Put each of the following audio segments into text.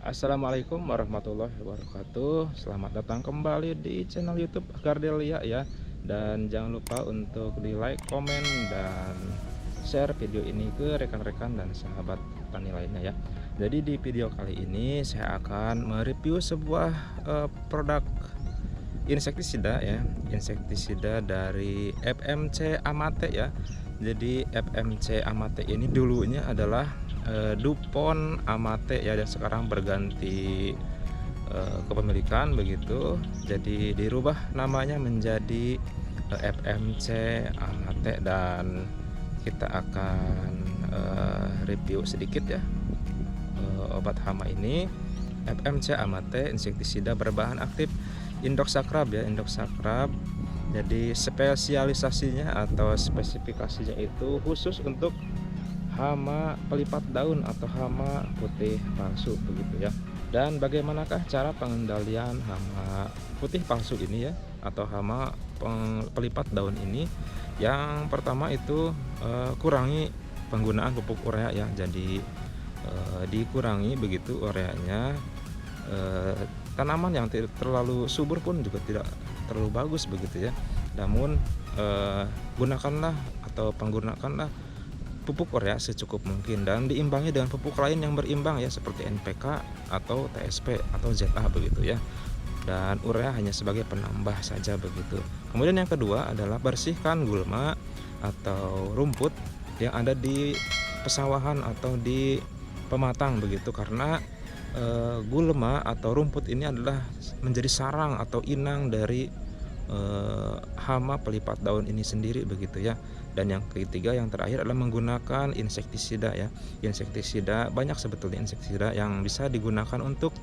Assalamualaikum warahmatullahi wabarakatuh. Selamat datang kembali di channel YouTube Gardelia ya. Dan jangan lupa untuk di like, komen, dan share video ini ke rekan-rekan dan sahabat tani lainnya ya. Jadi di video kali ini saya akan mereview sebuah produk insektisida ya, insektisida dari FMC Amate ya. Jadi FMC Amate ini dulunya adalah DuPont Amate ya, dan sekarang berganti kepemilikan begitu. Jadi dirubah namanya menjadi FMC Amate, dan kita akan review sedikit ya obat hama ini. FMC Amate insektisida berbahan aktif Indoxacarb ya, Indoxacarb. Jadi spesialisasinya atau spesifikasinya itu khusus untuk hama pelipat daun atau hama putih palsu begitu ya. Dan bagaimanakah cara pengendalian hama putih palsu ini ya, atau hama pelipat daun ini? Yang pertama itu kurangi penggunaan pupuk urea ya. Jadi dikurangi begitu ureanya. Tanaman yang tidak terlalu subur pun juga tidak terlalu bagus begitu ya. Namun gunakanlah atau penggunakanlah pupuk urea secukup mungkin, dan diimbangi dengan pupuk lain yang berimbang ya, seperti NPK atau TSP atau ZA begitu ya. Dan urea hanya sebagai penambah saja begitu. Kemudian yang kedua adalah bersihkan gulma atau rumput yang ada di pesawahan atau di pematang begitu, karena gulma atau rumput ini adalah menjadi sarang atau inang dari hama pelipat daun ini sendiri begitu ya. Dan yang ketiga, yang terakhir adalah menggunakan insektisida ya. Insektisida, banyak sebetulnya insektisida yang bisa digunakan untuk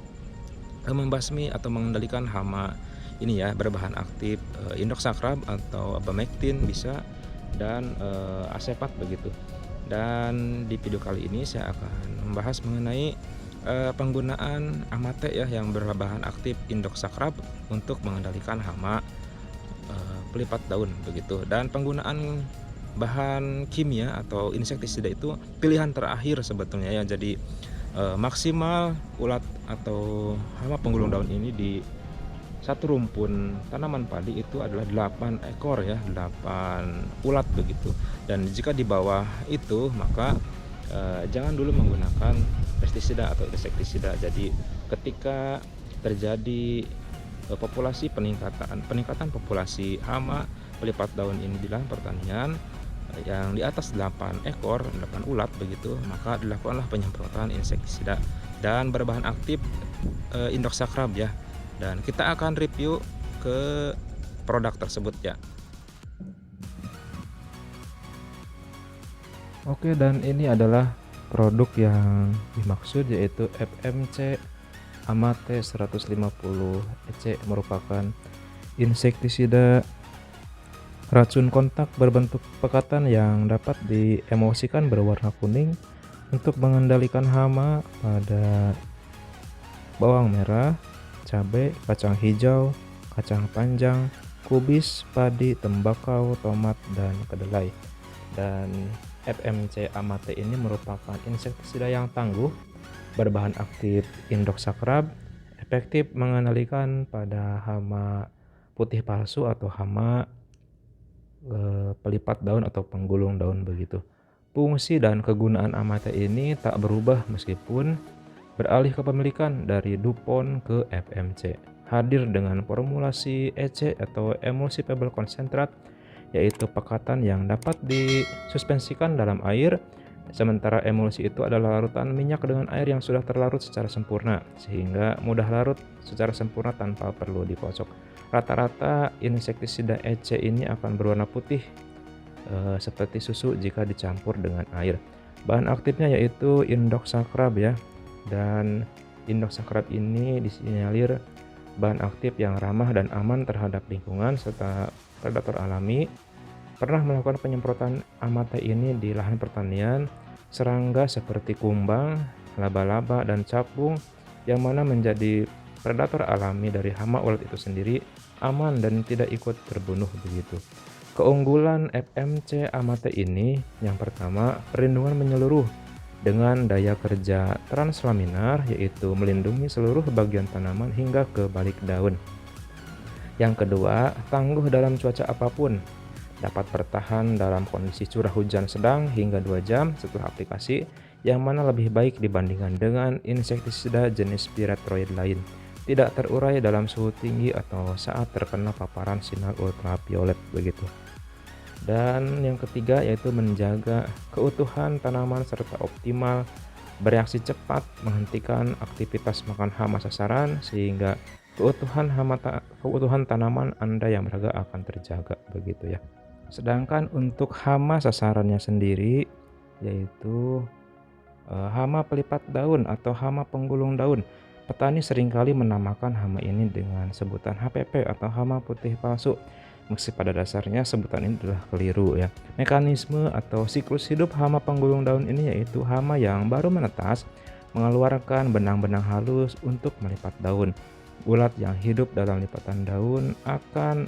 membasmi atau mengendalikan hama ini ya, berbahan aktif Indoxacarb atau Abamectin bisa, dan Asepat begitu. Dan di video kali ini saya akan membahas mengenai penggunaan Amate ya, yang berbahan aktif Indoxacarb untuk mengendalikan hama pelipat daun begitu. Dan penggunaan bahan kimia atau insektisida itu pilihan terakhir sebetulnya ya. Jadi maksimal ulat atau hama penggulung daun ini di satu rumpun tanaman padi itu adalah 8 ekor ya, 8 ulat begitu. Dan jika di bawah itu maka jangan dulu menggunakan pestisida atau insektisida. Jadi ketika terjadi peningkatan populasi hama pelipat daun ini di lahan pertanian yang di atas 8 ekor, 8 ulat begitu, maka dilakukanlah penyemprotan insektisida dan berbahan aktif Indoxacarb ya. Dan kita akan review ke produk tersebut ya. Oke, dan ini adalah produk yang dimaksud, yaitu FMC Amate 150 EC, merupakan insektisida racun kontak berbentuk pekatan yang dapat diemulsikan berwarna kuning untuk mengendalikan hama pada bawang merah, cabai, kacang hijau, kacang panjang, kubis, padi, tembakau, tomat, dan kedelai. Dan FMC Amate ini merupakan insektisida yang tangguh, berbahan aktif Indoxacarb, efektif mengendalikan pada hama putih palsu atau hama pelipat daun atau penggulung daun begitu. Fungsi dan kegunaan Amate ini tak berubah meskipun beralih kepemilikan dari DuPont ke FMC. Hadir dengan formulasi EC atau emulsifiable concentrat, yaitu pekatan yang dapat disuspensikan dalam air. Sementara emulsi itu adalah larutan minyak dengan air yang sudah terlarut secara sempurna, sehingga mudah larut secara sempurna tanpa perlu dikocok. Rata-rata insektisida EC ini akan berwarna putih seperti susu jika dicampur dengan air. Bahan aktifnya yaitu Indoxacarb ya, dan Indoxacarb ini disinyalir bahan aktif yang ramah dan aman terhadap lingkungan serta predator alami. Pernah melakukan penyemprotan Amate ini di lahan pertanian, serangga seperti kumbang, laba-laba, dan capung yang mana menjadi predator alami dari hama ulat itu sendiri aman dan tidak ikut terbunuh begitu. Keunggulan FMC Amate ini, yang pertama, perlindungan menyeluruh dengan daya kerja translaminar, yaitu melindungi seluruh bagian tanaman hingga ke balik daun. Yang kedua, tangguh dalam cuaca apapun, dapat bertahan dalam kondisi curah hujan sedang hingga 2 jam setelah aplikasi, yang mana lebih baik dibandingkan dengan insektisida jenis piretroid lain. Tidak terurai dalam suhu tinggi atau saat terkena paparan sinar ultraviolet begitu. Dan yang ketiga yaitu menjaga keutuhan tanaman serta optimal bereaksi cepat menghentikan aktivitas makan hama sasaran sehingga keutuhan tanaman Anda yang berharga akan terjaga begitu ya. Sedangkan untuk hama sasarannya sendiri yaitu hama pelipat daun atau hama penggulung daun. Petani seringkali menamakan hama ini dengan sebutan HPP atau hama putih palsu. Meski pada dasarnya sebutan ini adalah keliru ya. Mekanisme atau siklus hidup hama penggulung daun ini yaitu hama yang baru menetas mengeluarkan benang-benang halus untuk melipat daun. Ulat yang hidup dalam lipatan daun akan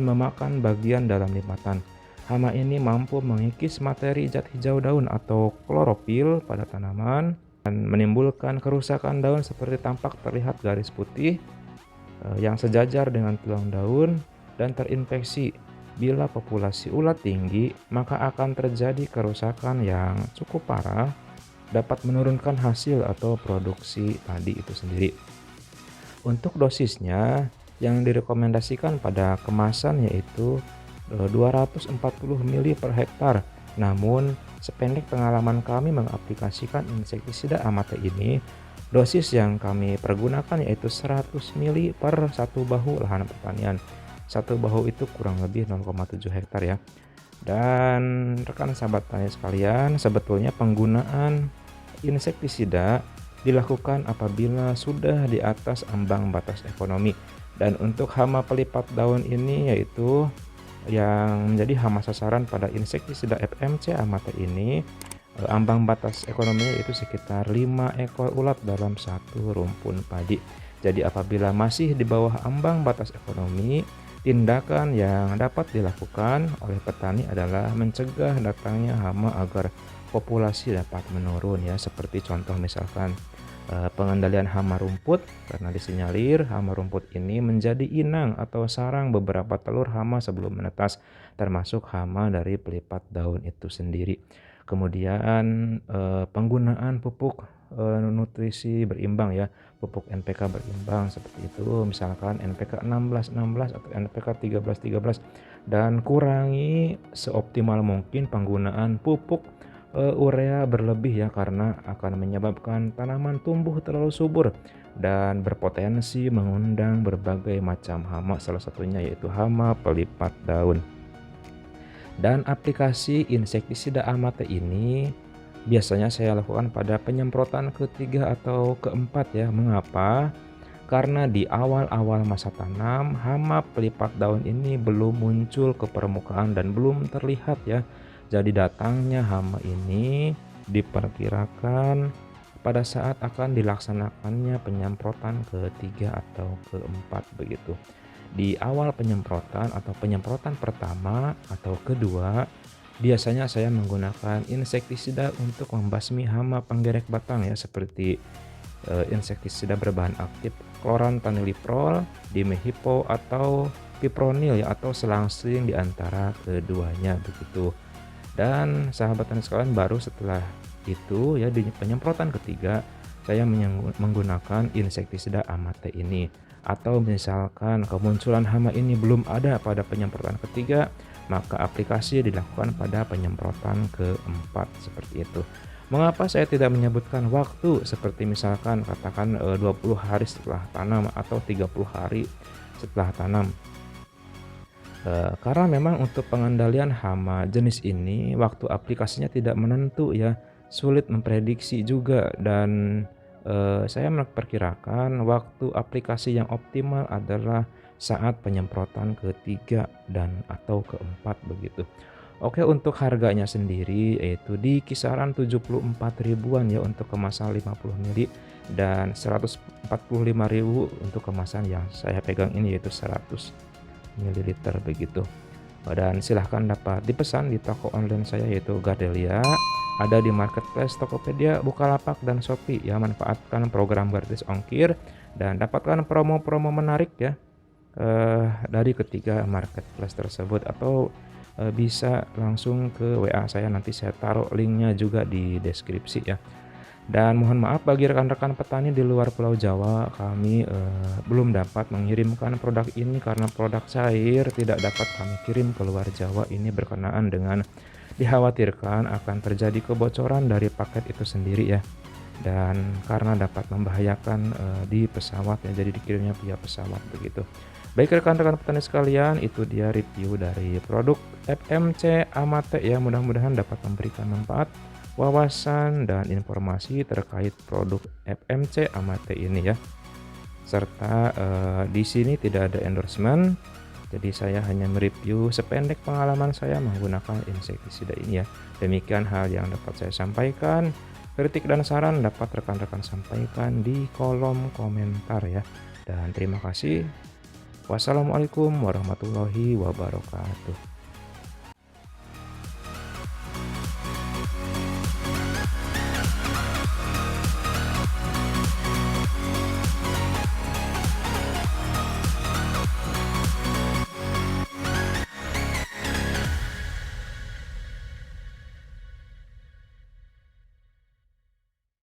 memakan bagian dalam lipatan. Hama ini mampu mengikis materi zat hijau daun atau klorofil pada tanaman dan menimbulkan kerusakan daun seperti tampak terlihat garis putih yang sejajar dengan tulang daun dan terinfeksi. Bila populasi ulat tinggi, maka akan terjadi kerusakan yang cukup parah, dapat menurunkan hasil atau produksi padi itu sendiri. Untuk dosisnya yang direkomendasikan pada kemasan yaitu 240 ml per hektar. Namun, sependek pengalaman kami mengaplikasikan insektisida Amate ini, dosis yang kami pergunakan yaitu 100 ml per 1 bahu lahan pertanian. 1 bahu itu kurang lebih 0,7 hektar ya. Dan rekan sahabat tani sekalian, sebetulnya penggunaan insektisida dilakukan apabila sudah di atas ambang batas ekonomi. Dan untuk hama pelipat daun ini yaitu yang menjadi hama sasaran pada insektisida FMC Amate ini, ambang batas ekonominya itu sekitar 5 ekor ulat dalam satu rumpun padi. Jadi apabila masih di bawah ambang batas ekonomi, tindakan yang dapat dilakukan oleh petani adalah mencegah datangnya hama agar populasi dapat menurun ya. Seperti contoh misalkan pengendalian hama rumput, karena disinyalir hama rumput ini menjadi inang atau sarang beberapa telur hama sebelum menetas, termasuk hama dari pelipat daun itu sendiri. Kemudian penggunaan pupuk nutrisi berimbang ya, pupuk NPK berimbang seperti itu, misalkan NPK 16-16 atau NPK 13-13, dan kurangi seoptimal mungkin penggunaan pupuk urea berlebih ya, karena akan menyebabkan tanaman tumbuh terlalu subur dan berpotensi mengundang berbagai macam hama, salah satunya yaitu hama pelipat daun. Dan aplikasi insektisida Amate ini biasanya saya lakukan pada penyemprotan ketiga atau keempat ya. Mengapa? Karena di awal-awal masa tanam hama pelipat daun ini belum muncul ke permukaan dan belum terlihat ya. Jadi datangnya hama ini diperkirakan pada saat akan dilaksanakannya penyemprotan ketiga atau keempat begitu. Di awal penyemprotan atau penyemprotan pertama atau kedua, biasanya saya menggunakan insektisida untuk membasmi hama penggerek batang ya, seperti insektisida berbahan aktif klorantaniliprol, dimehipo atau pipronil ya, atau selang-seling di antara keduanya begitu. Dan sahabat tani sekalian, baru setelah itu ya di penyemprotan ketiga saya menggunakan insektisida Amate ini. Atau misalkan kemunculan hama ini belum ada pada penyemprotan ketiga, maka aplikasi dilakukan pada penyemprotan keempat seperti itu. Mengapa saya tidak menyebutkan waktu seperti misalkan katakan 20 hari setelah tanam atau 30 hari setelah tanam? Karena memang untuk pengendalian hama jenis ini waktu aplikasinya tidak menentu ya, sulit memprediksi juga, dan saya memperkirakan waktu aplikasi yang optimal adalah saat penyemprotan ketiga dan atau keempat begitu. Oke, untuk harganya sendiri yaitu di kisaran 74 ribuan ya untuk kemasan 50 ml dan 145.000 untuk kemasan yang saya pegang ini yaitu 100 ml begitu. Dan silahkan dapat dipesan di toko online saya yaitu Gardelia ada di marketplace Tokopedia, Bukalapak, dan Shopee ya. Manfaatkan program gratis ongkir dan dapatkan promo-promo menarik ya dari ketiga marketplace tersebut, atau bisa langsung ke WA saya, nanti saya taruh linknya juga di deskripsi ya. Dan mohon maaf bagi rekan-rekan petani di luar Pulau Jawa, kami belum dapat mengirimkan produk ini karena produk cair tidak dapat kami kirim ke luar Jawa. Ini berkenaan dengan dikhawatirkan akan terjadi kebocoran dari paket itu sendiri ya. Dan karena dapat membahayakan di pesawat ya, jadi dikirimnya via pesawat begitu. Baik rekan-rekan petani sekalian, itu dia review dari produk FMC Amate ya. Mudah-mudahan dapat memberikan manfaat, wawasan, dan informasi terkait produk FMC Amate ini ya. Serta di sini tidak ada endorsement, jadi saya hanya mereview sependek pengalaman saya menggunakan insektisida ini ya. Demikian hal yang dapat saya sampaikan. Kritik dan saran dapat rekan-rekan sampaikan di kolom komentar ya. Dan terima kasih. Wassalamualaikum warahmatullahi wabarakatuh.